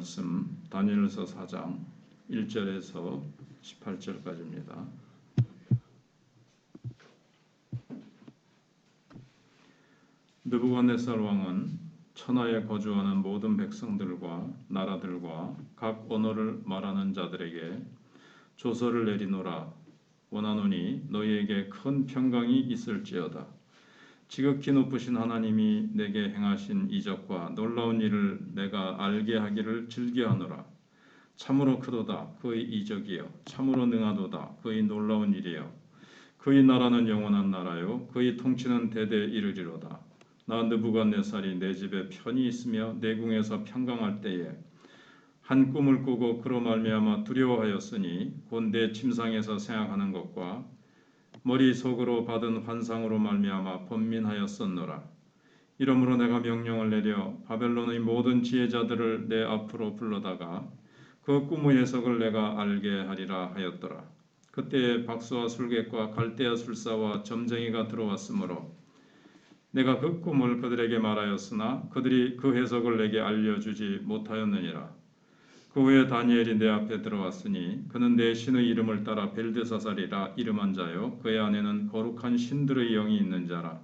말씀 다니엘서 4장 1절에서 18절까지입니다. 느부갓네살 왕은 천하에 거주하는 모든 백성들과 나라들과 각 언어를 말하는 자들에게 조서를 내리노라. 원하노니 너희에게 큰 평강이 있을지어다. 지극히 높으신 하나님이 내게 행하신 이적과 놀라운 일을 내가 알게 하기를 즐겨하노라. 참으로 크도다 그의 이적이여, 참으로 능하도다 그의 놀라운 일이여. 그의 나라는 영원한 나라요, 그의 통치는 대대 이르리로다. 나 느부갓네살이 내 집에 편히 있으며 내 궁에서 평강할 때에 한 꿈을 꾸고 그로 말미암아 두려워하였으니 곧 내 침상에서 생각하는 것과 머릿속으로 받은 환상으로 말미암아 번민하였었노라. 이러므로 내가 명령을 내려 바벨론의 모든 지혜자들을 내 앞으로 불러다가 그 꿈의 해석을 내가 알게 하리라 하였더라. 그때에 박수와 술객과 갈대아 술사와 점쟁이가 들어왔으므로 내가 그 꿈을 그들에게 말하였으나 그들이 그 해석을 내게 알려주지 못하였느니라. 그 후에 다니엘이 내 앞에 들어왔으니 그는 내 신의 이름을 따라 벨드사살이라 이름한 자요, 그의 안에는 거룩한 신들의 영이 있는 자라.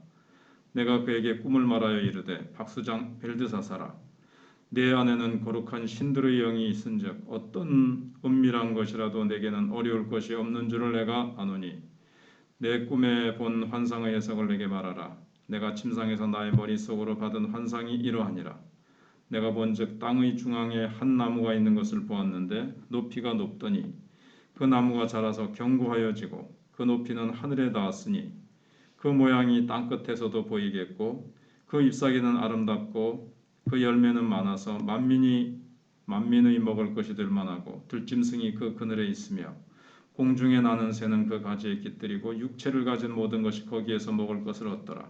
내가 그에게 꿈을 말하여 이르되 박수장 벨드사살아, 내 안에는 거룩한 신들의 영이 있은즉 어떤 은밀한 것이라도 내게는 어려울 것이 없는 줄을 내가 아노니 내 꿈에 본 환상의 해석을 내게 말하라. 내가 침상에서 나의 머릿속으로 받은 환상이 이러하니라. 내가 본즉 땅의 중앙에 한 나무가 있는 것을 보았는데 높이가 높더니 그 나무가 자라서 견고하여지고 그 높이는 하늘에 닿았으니 그 모양이 땅 끝에서도 보이겠고 그 잎사귀는 아름답고 그 열매는 많아서 만민의 먹을 것이 될 만하고 들짐승이 그 그늘에 있으며 공중에 나는 새는 그 가지에 깃들이고 육체를 가진 모든 것이 거기에서 먹을 것을 얻더라.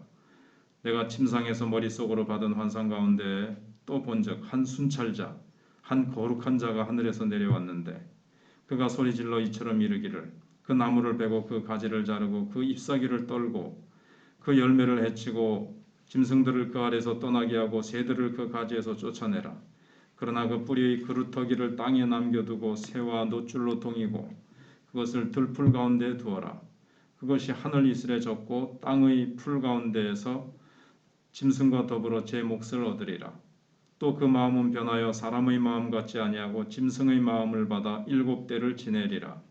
내가 침상에서 머릿속으로 받은 환상 가운데 또 본즉 한 순찰자, 한 거룩한 자가 하늘에서 내려왔는데 그가 소리질러 이처럼 이르기를 그 나무를 베고 그 가지를 자르고 그 잎사귀를 떨고 그 열매를 해치고 짐승들을 그 아래서 떠나게 하고 새들을 그 가지에서 쫓아내라. 그러나 그 뿌리의 그루터기를 땅에 남겨두고 새와 노줄로 동이고 그것을 들풀 가운데에 두어라. 그것이 하늘 이슬에 젖고 땅의 풀 가운데에서 짐승과 더불어 제 몫을 얻으리라. 또 그 마음은 변하여 사람의 마음 같지 아니하고 짐승의 마음을 받아 7대를 지내리라.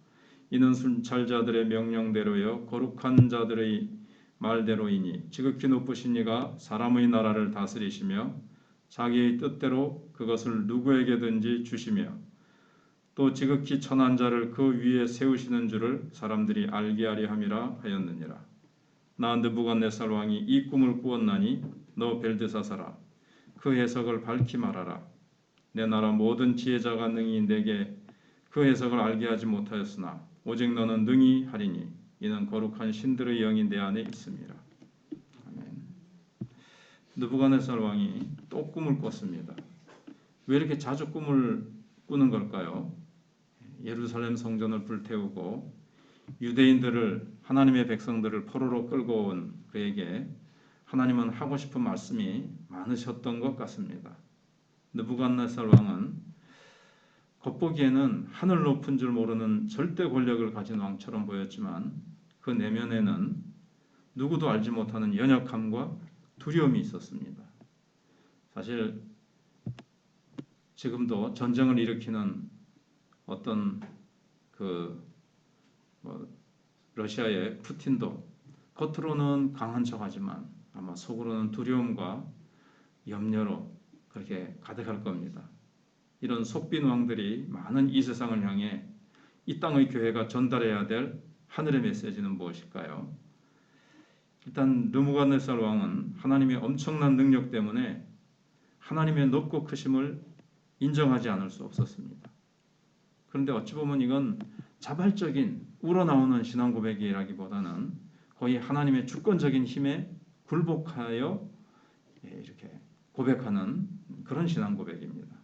이는 순찰자들의 명령대로여 거룩한 자들의 말대로이니 지극히 높으신 이가 사람의 나라를 다스리시며 자기의 뜻대로 그것을 누구에게든지 주시며 또 지극히 천한 자를 그 위에 세우시는 줄을 사람들이 알게 하려 함이라 하였느니라. 나 느부갓네살 왕이 이 꿈을 꾸었나니 너 벨드사살아, 그 해석을 밝히 말하라. 내 나라 모든 지혜자가 능히 내게 그 해석을 알게 하지 못하였으나 오직 너는 능히 하리니 이는 거룩한 신들의 영이 내 안에 있음이라. 아멘. 느부갓네살 왕이 또 꿈을 꿨습니다. 왜 이렇게 자주 꿈을 꾸는 걸까요? 예루살렘 성전을 불태우고 유대인들을, 하나님의 백성들을 포로로 끌고 온 그에게 하나님은 하고 싶은 말씀이 많으셨던 것 같습니다. 느부갓네살 왕은 겉보기에는 하늘 높은 줄 모르는 절대 권력을 가진 왕처럼 보였지만 그 내면에는 누구도 알지 못하는 연약함과 두려움이 있었습니다. 사실 지금도 전쟁을 일으키는 어떤 러시아의 푸틴도 겉으로는 강한 척하지만 아마 속으로는 두려움과 염려로 그렇게 가득할 겁니다. 이런 속빈 왕들이 많은 이 세상을 향해 이 땅의 교회가 전달해야 될 하늘의 메시지는 무엇일까요? 일단 느부갓네살 왕은 하나님의 엄청난 능력 때문에 하나님의 높고 크심을 인정하지 않을 수 없었습니다. 그런데 어찌 보면 이건 자발적인 우러나오는 신앙 고백이라기보다는 거의 하나님의 주권적인 힘에 굴복하여 이렇게 고백하는 그런 신앙 고백입니다.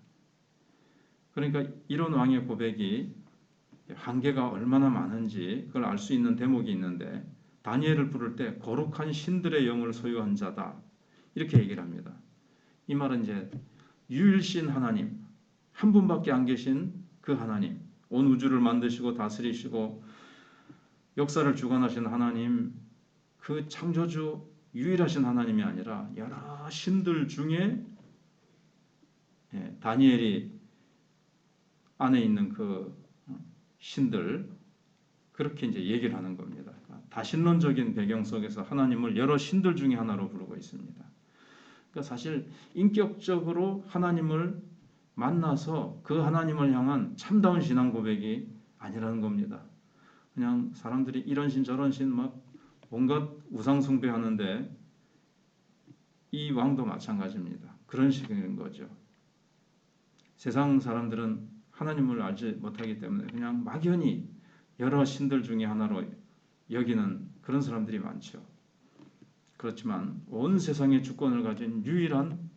그러니까 이런 왕의 고백이 한계가 얼마나 많은지 그걸 알 수 있는 대목이 있는데 다니엘을 부를 때 거룩한 신들의 영을 소유한 자다 이렇게 얘기를 합니다. 이 말은 이제 유일신 하나님, 한 분밖에 안 계신 그 하나님, 온 우주를 만드시고 다스리시고 역사를 주관하신 하나님, 그 창조주 유일하신 하나님이 아니라 여러 신들 중에 다니엘이 안에 있는 그 신들, 그렇게 이제 얘기를 하는 겁니다. 다신론적인 배경 속에서 하나님을 여러 신들 중에 하나로 부르고 있습니다. 그러니까 사실 인격적으로 하나님을 만나서 그 하나님을 향한 참다운 신앙 고백이 아니라는 겁니다. 그냥 사람들이 이런 신 저런 신 막 온갖 우상 숭배하는데 이 왕도 마찬가지입니다. 그런 식인 거죠. 세상 사람들은 하나님을 알지 못하기 때문에 그냥 막연히 여러 신들 중에 하나로 여기는 그런 사람들이 많죠. 그렇지만 온 세상의 주권을 가진 유일한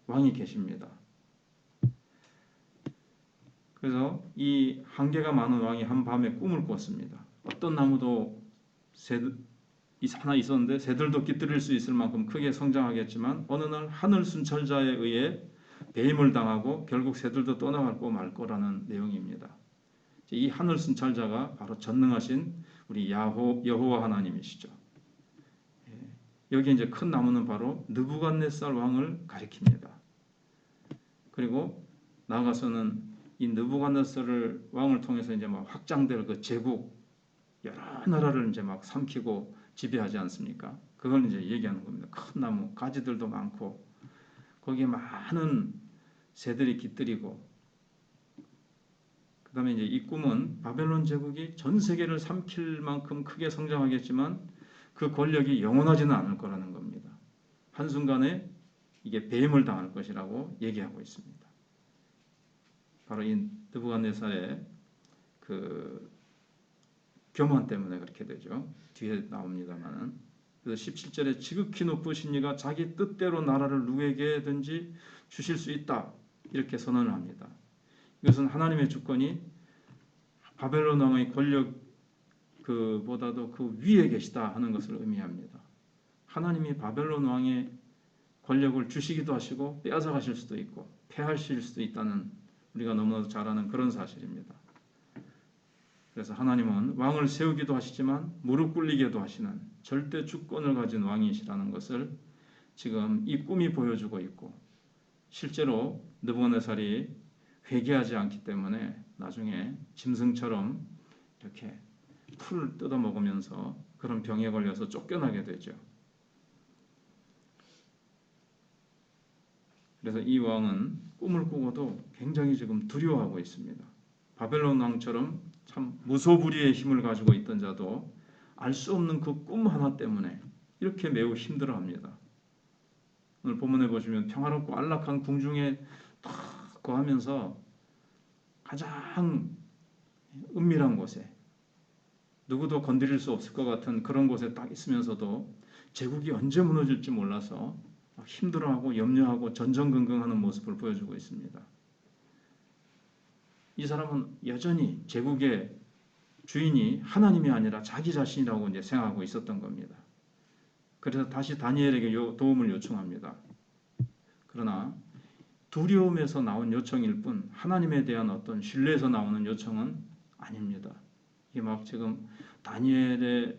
왕이 계십니다. 그래서 이 한계가 많은 왕이 한 밤에 꿈을 꿨습니다. 어떤 나무도 하나 있었는데 새들도 깃들일 수 있을 만큼 크게 성장하겠지만 어느 날 하늘 순찰자에 의해 배임을 당하고 결국 새들도 떠나갈 말 거라는 내용입니다. 이 하늘 순찰자가 바로 전능하신 우리 여호와 하나님이시죠. 여기 이제 큰 나무는 바로 느부갓네살 왕을 가리킵니다. 그리고 나아가서는 이 느부갓네살 왕을 통해서 이제 막 확장될 그 제국 여러 나라를 이제 막 삼키고 지배하지 않습니까? 그걸 이제 얘기하는 겁니다. 큰 나무, 가지들도 많고 거기에 많은 새들이 깃들이고, 그다음에 이제 이 꿈은 바벨론 제국이 전 세계를 삼킬 만큼 크게 성장하겠지만 그 권력이 영원하지는 않을 거라는 겁니다. 한순간에 이게 배임을 당할 것이라고 얘기하고 있습니다. 바로 이 느부갓네살의 그 교만 때문에 그렇게 되죠. 뒤에 나옵니다만은. 그래서 17절에 지극히 높으신 이가 자기 뜻대로 나라를 누구에게든지 주실 수 있다, 이렇게 선언을 합니다. 이것은 하나님의 주권이 바벨론 왕의 권력 그보다도 그 위에 계시다 하는 것을 의미합니다. 하나님이 바벨론 왕의 권력을 주시기도 하시고 빼앗아 가실 수도 있고 패하실 수도 있다는, 우리가 너무나도 잘 아는 그런 사실입니다. 그래서 하나님은 왕을 세우기도 하시지만 무릎 꿇리게도 하시는 절대 주권을 가진 왕이시라는 것을 지금 이 꿈이 보여주고 있고, 실제로 느부갓네살이 회개하지 않기 때문에 나중에 짐승처럼 이렇게 풀을 뜯어먹으면서 그런 병에 걸려서 쫓겨나게 되죠. 그래서 이 왕은 꿈을 꾸고도 굉장히 지금 두려워하고 있습니다. 바벨론 왕처럼 참 무소불위의 힘을 가지고 있던 자도 알 수 없는 그 꿈 하나 때문에 이렇게 매우 힘들어합니다. 오늘 본문에 보시면 평화롭고 안락한 궁중에 탁 거하면서 가장 은밀한 곳에 누구도 건드릴 수 없을 것 같은 그런 곳에 딱 있으면서도 제국이 언제 무너질지 몰라서 힘들어하고 염려하고 전전긍긍하는 모습을 보여주고 있습니다. 이 사람은 여전히 제국의 주인이 하나님이 아니라 자기 자신이라고 이제 생각하고 있었던 겁니다. 그래서 다시 다니엘에게 도움을 요청합니다. 그러나 두려움에서 나온 요청일 뿐 하나님에 대한 어떤 신뢰에서 나오는 요청은 아닙니다. 이게 막 지금 다니엘의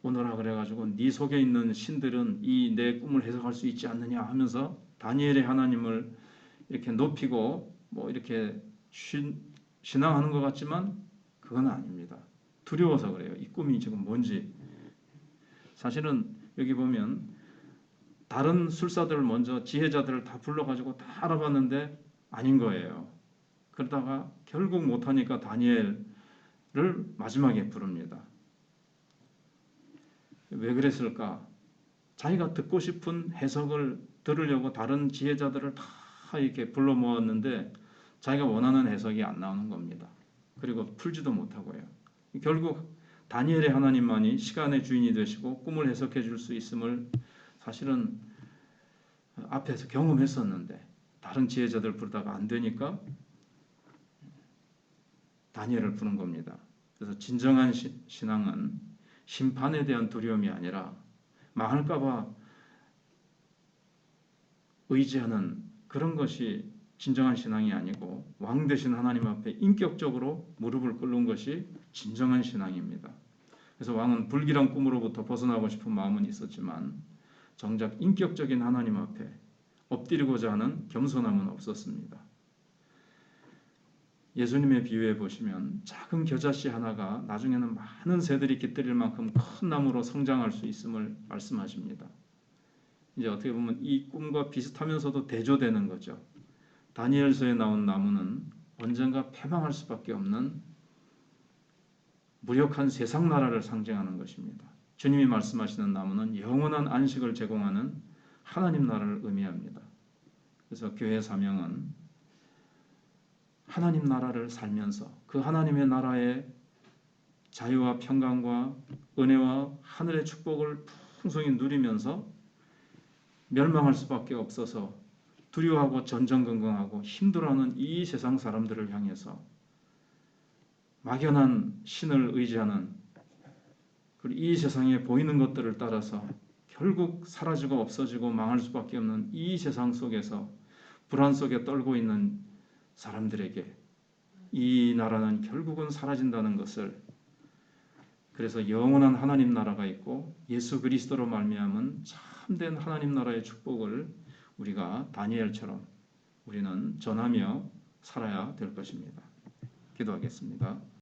오너라 그래가지고 네 속에 있는 신들은 이 내 꿈을 해석할 수 있지 않느냐 하면서 다니엘의 하나님을 이렇게 높이고 뭐 이렇게 신앙하는 것 같지만 그건 아닙니다. 두려워서 그래요. 이 꿈이 지금 뭔지. 사실은 여기 보면 다른 술사들을 먼저 지혜자들을 다 불러가지고 다 알아봤는데 아닌 거예요. 그러다가 결국 못하니까 다니엘을 마지막에 부릅니다. 왜 그랬을까? 자기가 듣고 싶은 해석을 들으려고 다른 지혜자들을 다 이렇게 불러 모았는데 자기가 원하는 해석이 안 나오는 겁니다. 그리고 풀지도 못하고요. 결국 다니엘의 하나님만이 시간의 주인이 되시고 꿈을 해석해 줄 수 있음을 사실은 앞에서 경험했었는데 다른 지혜자들 부르다가 안 되니까 다니엘을 부른 겁니다. 그래서 진정한 신앙은 심판에 대한 두려움이 아니라 망할까 봐 의지하는 그런 것이 진정한 신앙이 아니고 왕 되신 하나님 앞에 인격적으로 무릎을 꿇는 것이 진정한 신앙입니다. 그래서 왕은 불길한 꿈으로부터 벗어나고 싶은 마음은 있었지만 정작 인격적인 하나님 앞에 엎드리고자 하는 겸손함은 없었습니다. 예수님의 비유에 보시면 작은 겨자씨 하나가 나중에는 많은 새들이 깃들일 만큼 큰 나무로 성장할 수 있음을 말씀하십니다. 이제 어떻게 보면 이 꿈과 비슷하면서도 대조되는 거죠. 다니엘서에 나온 나무는 언젠가 패망할 수밖에 없는 무력한 세상 나라를 상징하는 것입니다. 주님이 말씀하시는 나무는 영원한 안식을 제공하는 하나님 나라를 의미합니다. 그래서 교회 사명은 하나님 나라를 살면서 그 하나님의 나라의 자유와 평강과 은혜와 하늘의 축복을 풍성히 누리면서 멸망할 수밖에 없어서 두려워하고 전전긍긍하고 힘들어하는 이 세상 사람들을 향해서 막연한 신을 의지하는 그리고 이 세상에 보이는 것들을 따라서 결국 사라지고 없어지고 망할 수밖에 없는 이 세상 속에서 불안 속에 떨고 있는 사람들에게 이 나라는 결국은 사라진다는 것을, 그래서 영원한 하나님 나라가 있고 예수 그리스도로 말미암은 참된 하나님 나라의 축복을 우리가 다니엘처럼 우리는 전하며 살아야 될 것입니다. 기도하겠습니다.